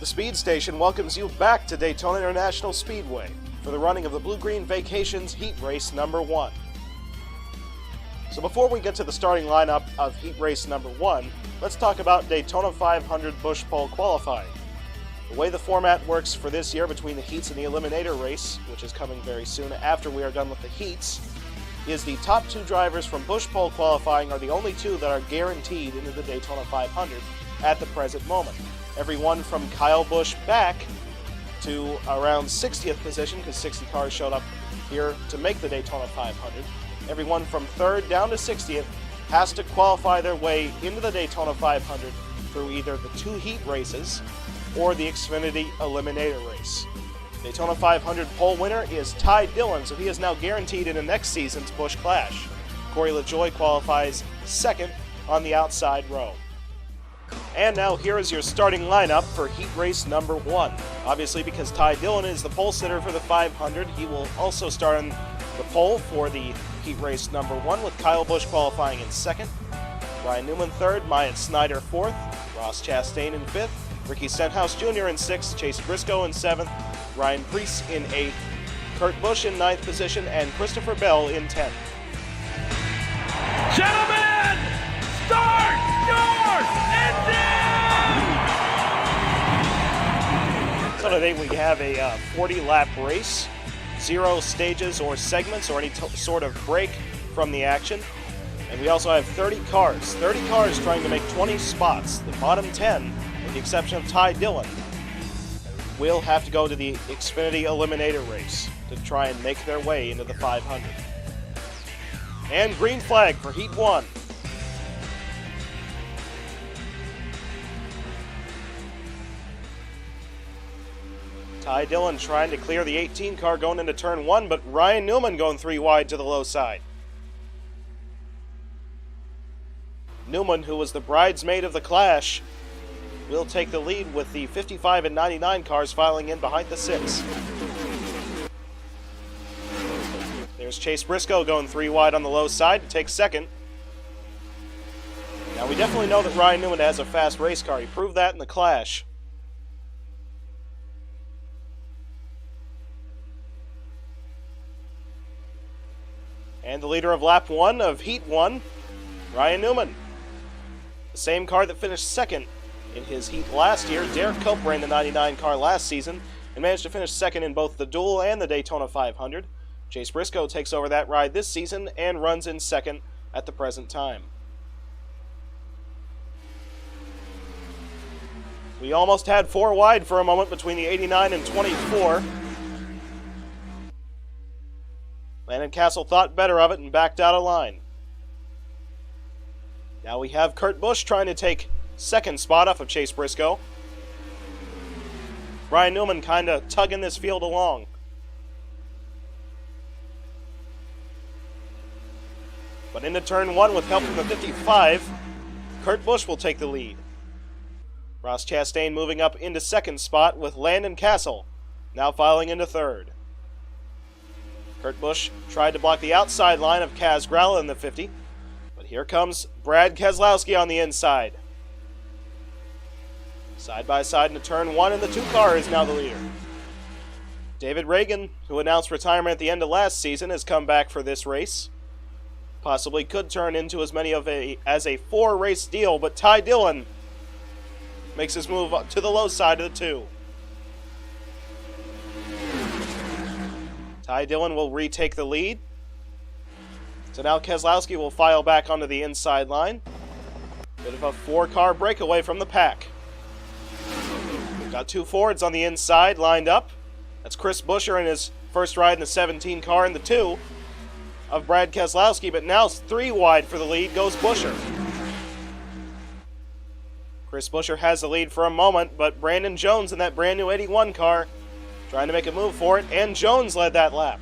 The Speed Station welcomes you back to Daytona International Speedway for the running of the Blue-Green Vacations Heat Race number 1. So before we get to the starting lineup of Heat Race number 1, let's talk about Daytona 500 Bush Pole qualifying. The way the format works for this year between the heats and the eliminator race, which is coming very soon after we are done with the heats, is the top 2 drivers from Bush Pole qualifying are the only 2 that are guaranteed into the Daytona 500 at the present moment. Everyone from Kyle Busch back to around 60th position, because 60 cars showed up here to make the Daytona 500. Everyone from 3rd down to 60th has to qualify their way into the Daytona 500 through either the 2 heat races or the Xfinity Eliminator race. Daytona 500 pole winner is Ty Dillon, so he is now guaranteed in the next season's Busch Clash. Corey LaJoie qualifies 2nd on the outside row. And now here is your starting lineup for Heat Race number 1. Obviously, because Ty Dillon is the pole sitter for the 500, he will also start on the pole for the Heat Race number 1, with Kyle Busch qualifying in 2nd, Ryan Newman 3rd, Myatt Snyder 4th, Ross Chastain in 5th, Ricky Stenhouse Jr. in 6th, Chase Briscoe in 7th, Ryan Preece in 8th, Kurt Busch in 9th position, and Christopher Bell in 10th. Gentlemen, start your engine! So today we have a 40-lap race, 0 stages or segments or any sort of break from the action. And we also have 30 cars trying to make 20 spots. The bottom 10, with the exception of Ty Dillon, will have to go to the Xfinity Eliminator race to try and make their way into the 500. And green flag for Heat 1. Ty Dillon trying to clear the 18 car going into turn 1, but Ryan Newman going 3 wide to the low side. Newman, who was the bridesmaid of the Clash, will take the lead with the 55 and 99 cars filing in behind the 6. There's Chase Briscoe going 3 wide on the low side to take 2nd. Now we definitely know that Ryan Newman has a fast race car. He proved that in the Clash. And the leader of lap 1 of Heat 1, Ryan Newman. The same car that finished 2nd in his heat last year. Derek Cope ran the 99 car last season and managed to finish 2nd in both the duel and the Daytona 500. Chase Briscoe takes over that ride this season and runs in 2nd at the present time. We almost had 4 wide for a moment between the 89 and 24. Landon Castle thought better of it and backed out of line. Now we have Kurt Busch trying to take 2nd spot off of Chase Briscoe. Ryan Newman kind of tugging this field along. But into turn 1 with help from the 55, Kurt Busch will take the lead. Ross Chastain moving up into 2nd spot with Landon Castle now filing into 3rd. Kurt Busch tried to block the outside line of Kaz Gralla in the 50, but here comes Brad Keselowski on the inside. Side by side into turn 1, and the 2 car is now the leader. David Reagan, who announced retirement at the end of last season, has come back for this race. Possibly could turn into as many as a 4-race deal, but Ty Dillon makes his move up to the low side of the 2. Ty Dillon will retake the lead. So now Keselowski will file back onto the inside line. Bit of a 4-car breakaway from the pack. We've got 2 Fords on the inside lined up. That's Chris Buescher in his first ride in the 17 car in the 2 of Brad Keselowski, but now 3 wide for the lead goes Buescher. Chris Buescher has the lead for a moment, but Brandon Jones in that brand new 81 car trying to make a move for it, and Jones led that lap.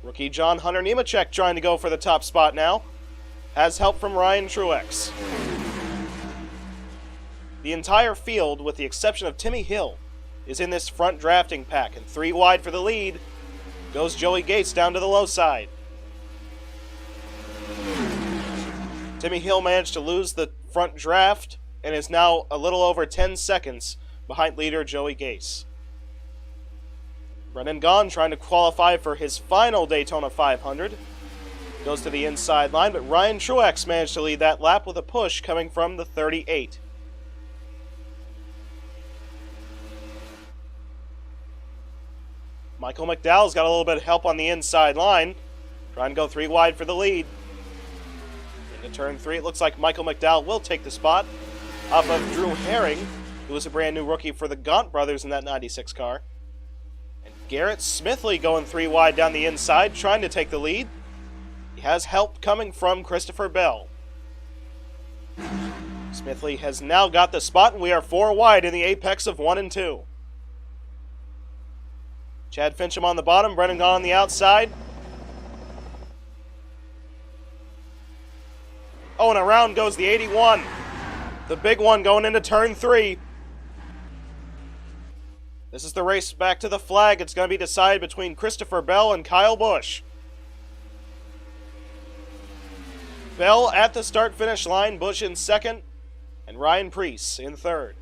Rookie John Hunter Nemechek trying to go for the top spot now. Has help from Ryan Truex. The entire field, with the exception of Timmy Hill, is in this front drafting pack, and 3 wide for the lead goes Joey Gates down to the low side. Timmy Hill managed to lose the front draft and is now a little over 10 seconds behind leader Joey Gase. Brennan Gaughan trying to qualify for his final Daytona 500. Goes to the inside line, but Ryan Truex managed to lead that lap with a push coming from the 38. Michael McDowell's got a little bit of help on the inside line, trying to go 3 wide for the lead. Into turn 3, it looks like Michael McDowell will take the spot off of Drew Herring, who was a brand new rookie for the Gaunt brothers in that 96 car. And Garrett Smithley going 3 wide down the inside, trying to take the lead. He has help coming from Christopher Bell. Smithley has now got the spot, and we are 4 wide in the apex of 1 and 2. Chad Fincham on the bottom, Brennan Gaughan on the outside. Oh, and around goes the 81. The big one going into turn 3. This is the race back to the flag. It's going to be decided between Christopher Bell and Kyle Busch. Bell at the start-finish line, Busch in second, and Ryan Preece in third.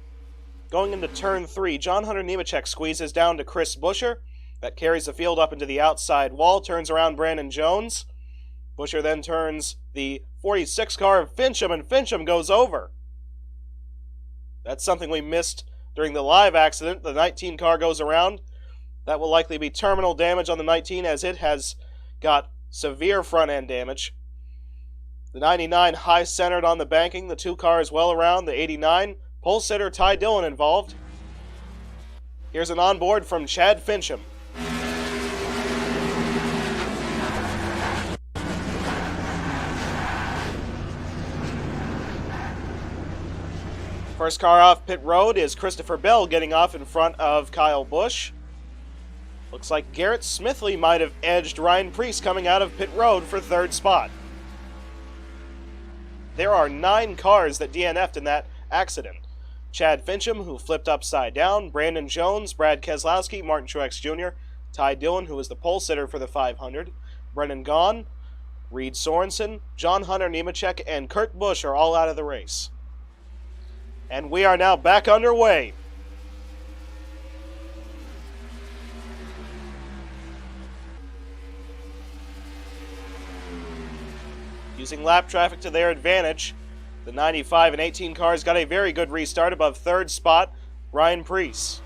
Going into turn 3, John Hunter Nemechek squeezes down to Chris Buescher. That carries the field up into the outside wall, turns around Brandon Jones. Buescher then turns the 46 car of Fincham, and Fincham goes over. That's something we missed during the live accident. The 19 car goes around. That will likely be terminal damage on the 19, as it has got severe front-end damage. The 99 high-centered on the banking. The 2 cars well around. The 89, pole sitter Ty Dillon involved. Here's an onboard from Chad Fincham. First car off pit road is Christopher Bell, getting off in front of Kyle Busch. Looks like Garrett Smithley might have edged Ryan Preece coming out of pit road for third spot. There are 9 cars that DNF'd in that accident. Chad Fincham, who flipped upside down, Brandon Jones, Brad Keselowski, Martin Truex Jr., Ty Dillon, who was the pole sitter for the 500, Brennan Gaughan, Reed Sorensen, John Hunter Nemechek, and Kurt Busch are all out of the race. And we are now back underway. Using lap traffic to their advantage, the 95 and 18 cars got a very good restart above third spot, Ryan Preece.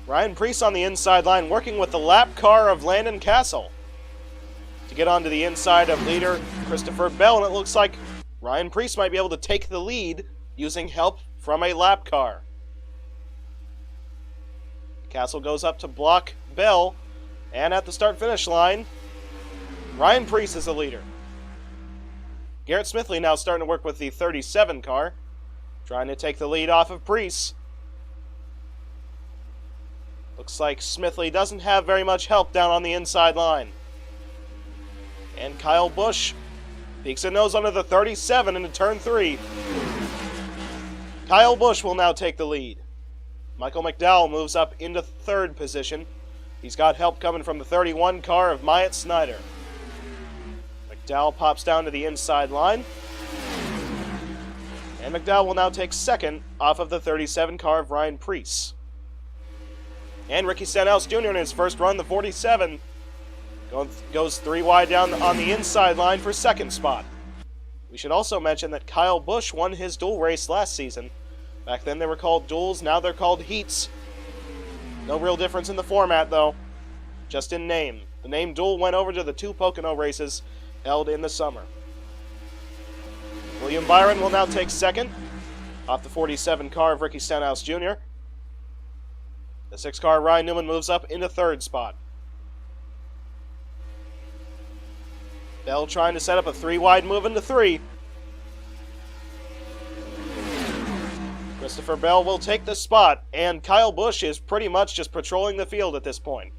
Ryan Preece on the inside line, working with the lap car of Landon Castle to get onto the inside of leader Christopher Bell, and it looks like Ryan Preece might be able to take the lead using help from a lap car. Castle goes up to block Bell, and at the start-finish line, Ryan Preece is the leader. Garrett Smithley now starting to work with the 37 car, trying to take the lead off of Preece. Looks like Smithley doesn't have very much help down on the inside line. And Kyle Busch peeks a nose under the 37 into turn 3. Kyle Busch will now take the lead. Michael McDowell moves up into third position. He's got help coming from the 31 car of Myatt Snyder. McDowell pops down to the inside line. And McDowell will now take second off of the 37 car of Ryan Preece. And Ricky Stenhouse Jr. in his first run, the 47, goes 3 wide down on the inside line for second spot. We should also mention that Kyle Busch won his dual race last season. Back then they were called duels, now they're called heats. No real difference in the format though, just in name. The name duel went over to the 2 Pocono races held in the summer. William Byron will now take second off the 47 car of Ricky Stenhouse Jr. The 6 car Ryan Newman moves up into third spot. Bell trying to set up a 3 wide move into 3. Christopher Bell will take the spot, and Kyle Busch is pretty much just patrolling the field at this point.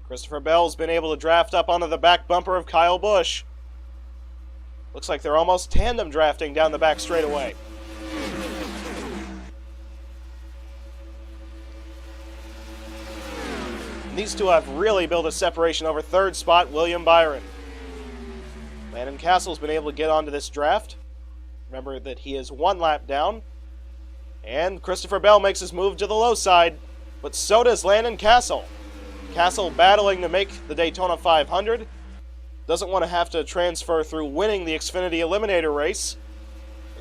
Christopher Bell's been able to draft up onto the back bumper of Kyle Busch. Looks like they're almost tandem drafting down the back straightaway. These two have really built a separation over third spot, William Byron. Landon Castle's been able to get onto this draft. Remember that he is 1 lap down. And Christopher Bell makes his move to the low side, but so does Landon Castle. Castle battling to make the Daytona 500. Doesn't want to have to transfer through winning the Xfinity Eliminator race.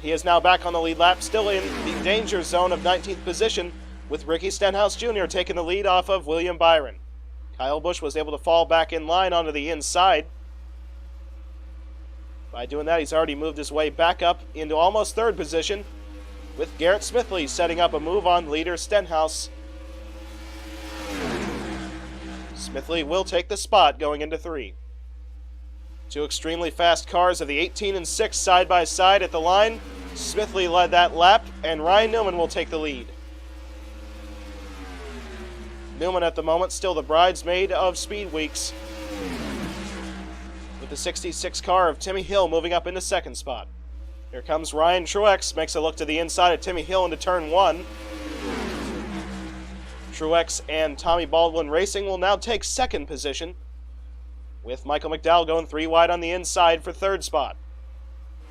He is now back on the lead lap, still in the danger zone of 19th position, with Ricky Stenhouse Jr. taking the lead off of William Byron. Kyle Busch was able to fall back in line onto the inside. By doing that, he's already moved his way back up into almost third position, with Garrett Smithley setting up a move on leader Stenhouse. Smithley will take the spot going into 3. Two extremely fast cars of the 18 and 6 side by side at the line. Smithley led that lap, and Ryan Newman will take the lead. Newman at the moment still the bridesmaid of Speed Weeks, with the 66 car of Timmy Hill moving up into second spot. Here comes Ryan Truex, makes a look to the inside of Timmy Hill into turn 1. Truex and Tommy Baldwin Racing will now take second position, with Michael McDowell going 3 wide on the inside for third spot.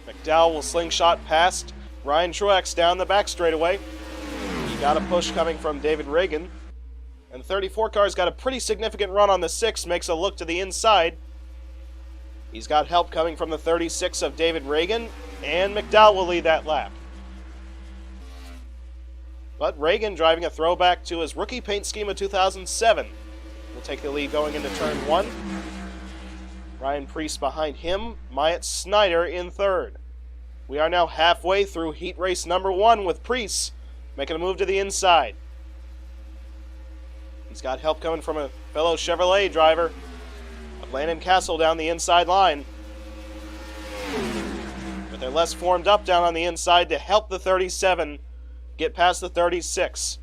McDowell will slingshot past Ryan Truex down the back straightaway. He got a push coming from David Reagan. And the 34 car's got a pretty significant run on the 6, makes a look to the inside. He's got help coming from the 36 of David Reagan, and McDowell will lead that lap. But Reagan, driving a throwback to his rookie paint scheme of 2007, will take the lead going into turn 1. Ryan Preece behind him, Myatt Snyder in third. We are now halfway through heat race number 1 with Preece making a move to the inside. He's got help coming from a fellow Chevrolet driver, Landon Castle down the inside line. But they're less formed up down on the inside to help the 37 get past the 36.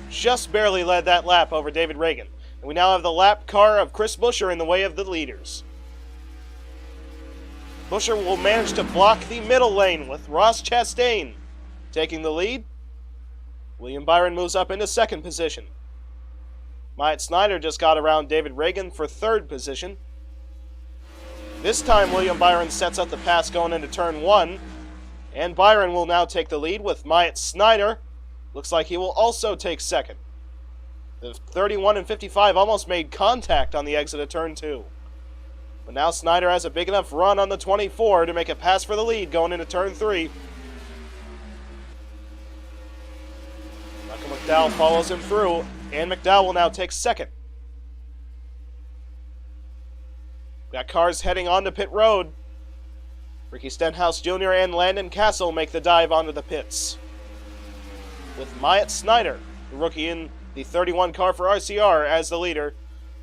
Just barely led that lap over David Reagan. And we now have the lap car of Chris Buescher in the way of the leaders. Buescher will manage to block the middle lane with Ross Chastain taking the lead. William Byron moves up into second position. Myatt Snyder just got around David Reagan for third position. This time William Byron sets up the pass going into turn 1. And Byron will now take the lead with Myatt Snyder. Looks like he will also take second. The 31 and 55 almost made contact on the exit of turn 2. But now Snyder has a big enough run on the 24 to make a pass for the lead going into turn 3. Michael McDowell follows him through, and McDowell will now take second. Got cars heading onto pit road. Ricky Stenhouse Jr. and Landon Castle make the dive onto the pits, with Myatt Snyder, the rookie in the 31 car for RCR, as the leader,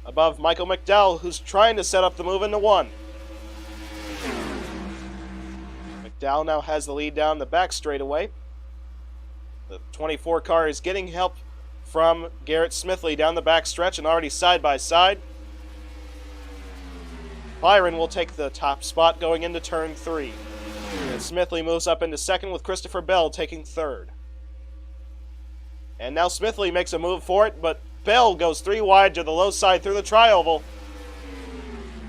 above Michael McDowell, who's trying to set up the move into 1. McDowell now has the lead down the back straightaway. The 24 car is getting help from Garrett Smithley down the back stretch and already side by side. Byron will take the top spot going into turn 3. And Smithley moves up into second with Christopher Bell taking third. And now Smithley makes a move for it, but Bell goes 3 wide to the low side through the tri-oval.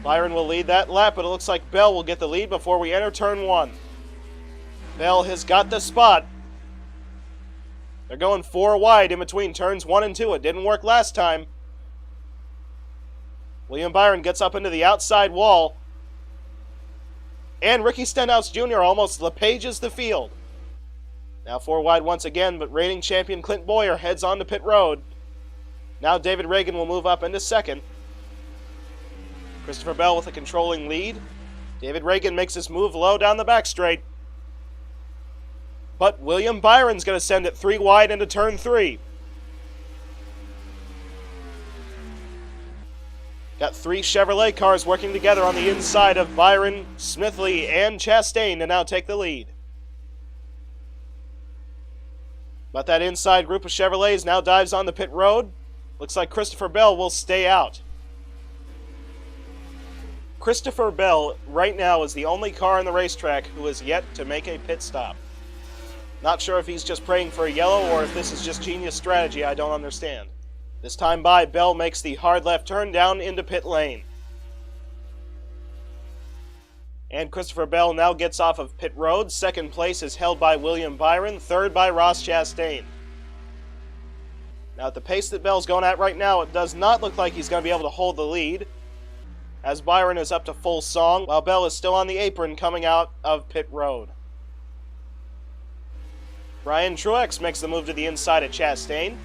Byron will lead that lap, but it looks like Bell will get the lead before we enter turn 1. Bell has got the spot. They're going 4 wide in between turns 1 and 2. It didn't work last time. William Byron gets up into the outside wall. And Ricky Stenhouse Jr. almost LePages the field. Now 4 wide once again, but reigning champion Clint Boyer heads on to pit road. Now David Reagan will move up into second. Christopher Bell with a controlling lead. David Reagan makes his move low down the back straight. But William Byron's going to send it 3 wide into turn 3. Got 3 Chevrolet cars working together on the inside of Byron, Smithley, and Chastain to now take the lead. But that inside group of Chevrolets now dives on the pit road. Looks like Christopher Bell will stay out. Christopher Bell right now is the only car on the racetrack who has yet to make a pit stop. Not sure if he's just praying for a yellow or if this is just genius strategy, I don't understand. This time by, Bell makes the hard left turn down into pit lane. And Christopher Bell now gets off of pit road. Second place is held by William Byron, third by Ross Chastain. Now at the pace that Bell's going at right now, it does not look like he's going to be able to hold the lead, as Byron is up to full song, while Bell is still on the apron coming out of pit road. Brian Truex makes the move to the inside of Chastain.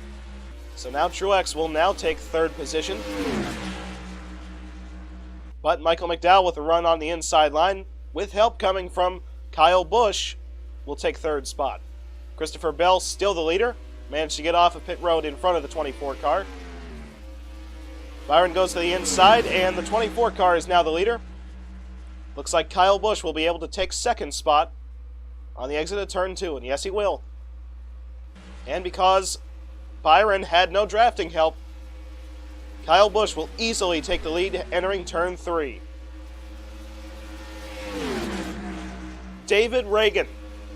So now Truex will now take third position. But Michael McDowell with a run on the inside line, with help coming from Kyle Busch, will take third spot. Christopher Bell, still the leader, managed to get off of pit road in front of the 24 car. Byron goes to the inside, and the 24 car is now the leader. Looks like Kyle Busch will be able to take second spot on the exit of turn 2, and yes, he will. And because Byron had no drafting help, Kyle Busch will easily take the lead entering turn 3. David Reagan,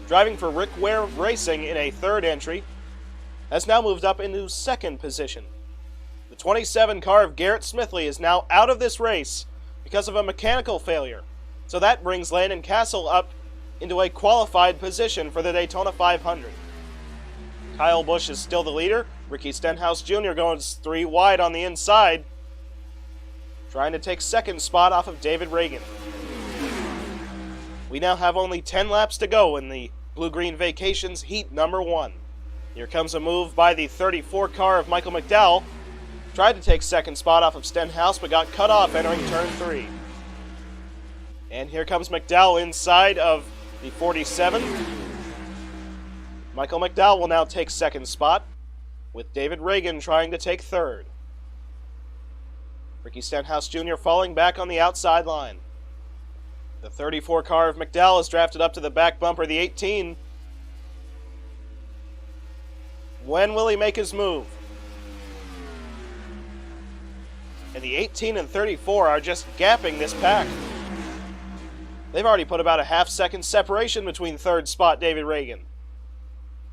driving for Rick Ware Racing in a third entry, has now moved up into second position. The 27 car of Garrett Smithley is now out of this race because of a mechanical failure. So that brings Landon Castle up into a qualified position for the Daytona 500. Kyle Busch is still the leader. Ricky Stenhouse Jr. going 3 wide on the inside, trying to take second spot off of David Reagan. We now have only 10 laps to go in the Blue Green Vacations Heat number 1. Here comes a move by the 34 car of Michael McDowell. Tried to take second spot off of Stenhouse, but got cut off entering turn 3. And here comes McDowell inside of the 47. Michael McDowell will now take second spot, with David Reagan trying to take third. Ricky Stenhouse Jr. falling back on the outside line. The 34 car of McDowell is drafted up to the back bumper, the 18. When will he make his move? And the 18 and 34 are just gapping this pack. They've already put about a half-second separation between third spot David Reagan.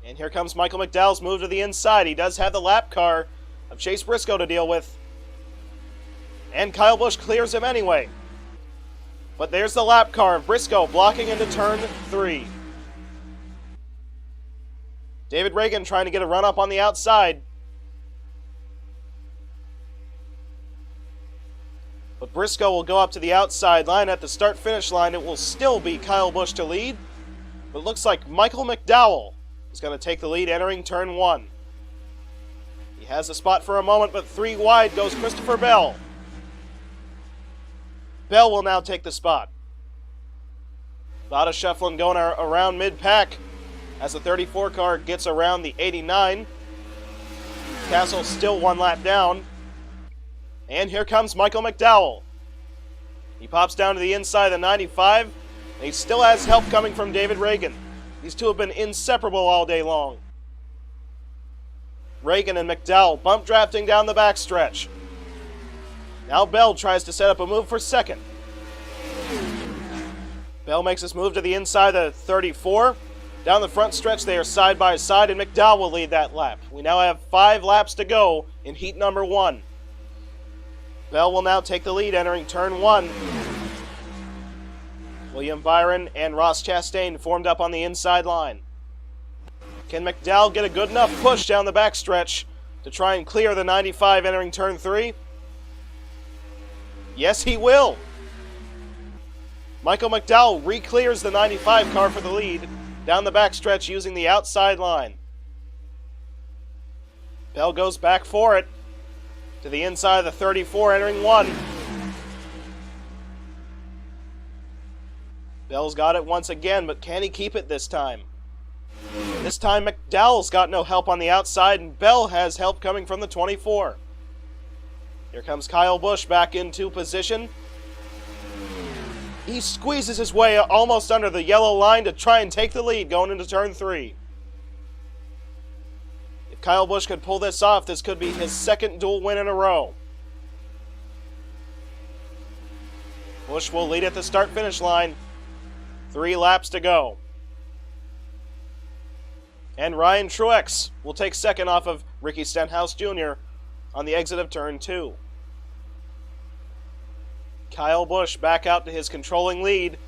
And here comes Michael McDowell's move to the inside. He does have the lap car of Chase Briscoe to deal with. And Kyle Busch clears him anyway. But there's the lap car of Briscoe blocking into turn 3. David Reagan trying to get a run up on the outside. But Briscoe will go up to the outside line. At the start-finish line, it will still be Kyle Busch to lead. But it looks like Michael McDowell is going to take the lead entering turn 1. He has the spot for a moment, but 3 wide goes Christopher Bell. Bell will now take the spot. A lot of shuffling going around mid-pack as the 34 car gets around the 89. Castle still 1 lap down. And here comes Michael McDowell. He pops down to the inside of the 95, and he still has help coming from David Reagan. These two have been inseparable all day long. Reagan and McDowell bump drafting down the backstretch. Now Bell tries to set up a move for second. Bell makes his move to the inside of the 34. Down the front stretch they are side by side, and McDowell will lead that lap. We now have 5 laps to go in heat number 1. Bell will now take the lead entering turn 1. William Byron and Ross Chastain formed up on the inside line. Can McDowell get a good enough push down the backstretch to try and clear the 95 entering turn 3? Yes, he will. Michael McDowell re-clears the 95 car for the lead down the backstretch using the outside line. Bell goes back for it to the inside of the 34 entering 1. Bell's got it once again, but can he keep it this time? This time McDowell's got no help on the outside, and Bell has help coming from the 24. Here comes Kyle Busch back into position. He squeezes his way almost under the yellow line to try and take the lead going into turn 3. If Kyle Busch could pull this off, this could be his second dual win in a row. Busch will lead at the start-finish line. 3 laps to go. And Ryan Truex will take second off of Ricky Stenhouse Jr. on the exit of turn 2. Kyle Busch back out to his controlling lead.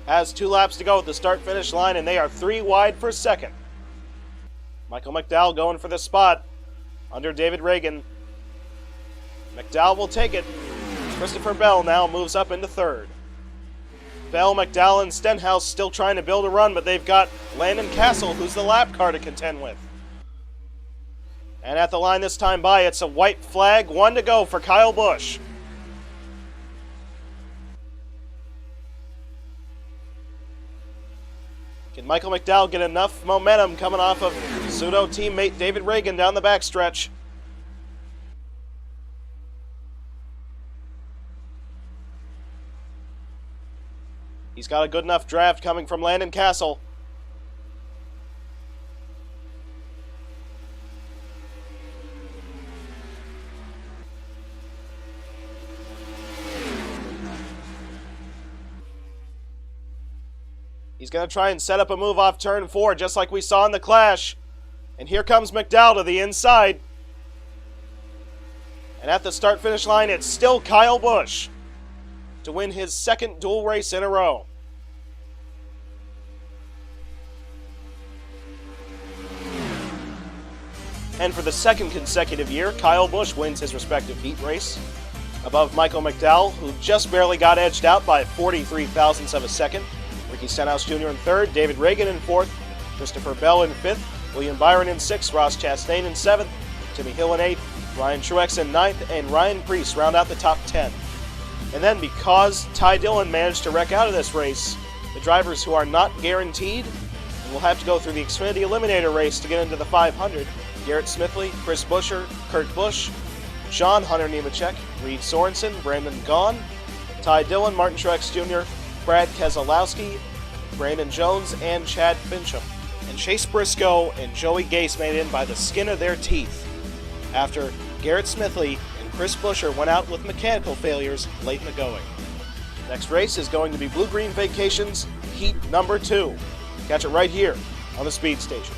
Has 2 laps to go at the start-finish line, and they are 3 wide for second. Michael McDowell going for the spot under David Reagan. McDowell will take it. Christopher Bell now moves up into third. Bell, McDowell, and Stenhouse still trying to build a run, but they've got Landon Castle, who's the lap car to contend with. And at the line this time by, it's a white flag, 1 to go for Kyle Busch. Can Michael McDowell get enough momentum coming off of pseudo teammate David Reagan down the backstretch? He's got a good enough draft coming from Landon Castle. He's going to try and set up a move off turn 4, just like we saw in the clash. And here comes McDowell to the inside. And at the start-finish line, it's still Kyle Busch to win his second dual race in a row. And for the second consecutive year, Kyle Busch wins his respective heat race above Michael McDowell, who just barely got edged out by 43 thousandths of a second. Ricky Stenhouse Jr. in third, David Reagan in fourth, Christopher Bell in fifth, William Byron in sixth, Ross Chastain in seventh, Timmy Hill in eighth, Ryan Truex in ninth, and Ryan Preece round out the top 10. And then because Ty Dillon managed to wreck out of this race, the drivers who are not guaranteed will have to go through the Xfinity Eliminator race to get into the 500. Garrett Smithley, Chris Buescher, Kurt Busch, Sean Hunter Nemechek, Reed Sorensen, Brandon Gaughan, Ty Dillon, Martin Truex Jr., Brad Keselowski, Brandon Jones, and Chad Fincham. And Chase Briscoe and Joey Gase made it in by the skin of their teeth after Garrett Smithley and Chris Buescher went out with mechanical failures late in the going. Next race is going to be Blue Green Vacations Heat number 2. Catch it right here on the Speed Station.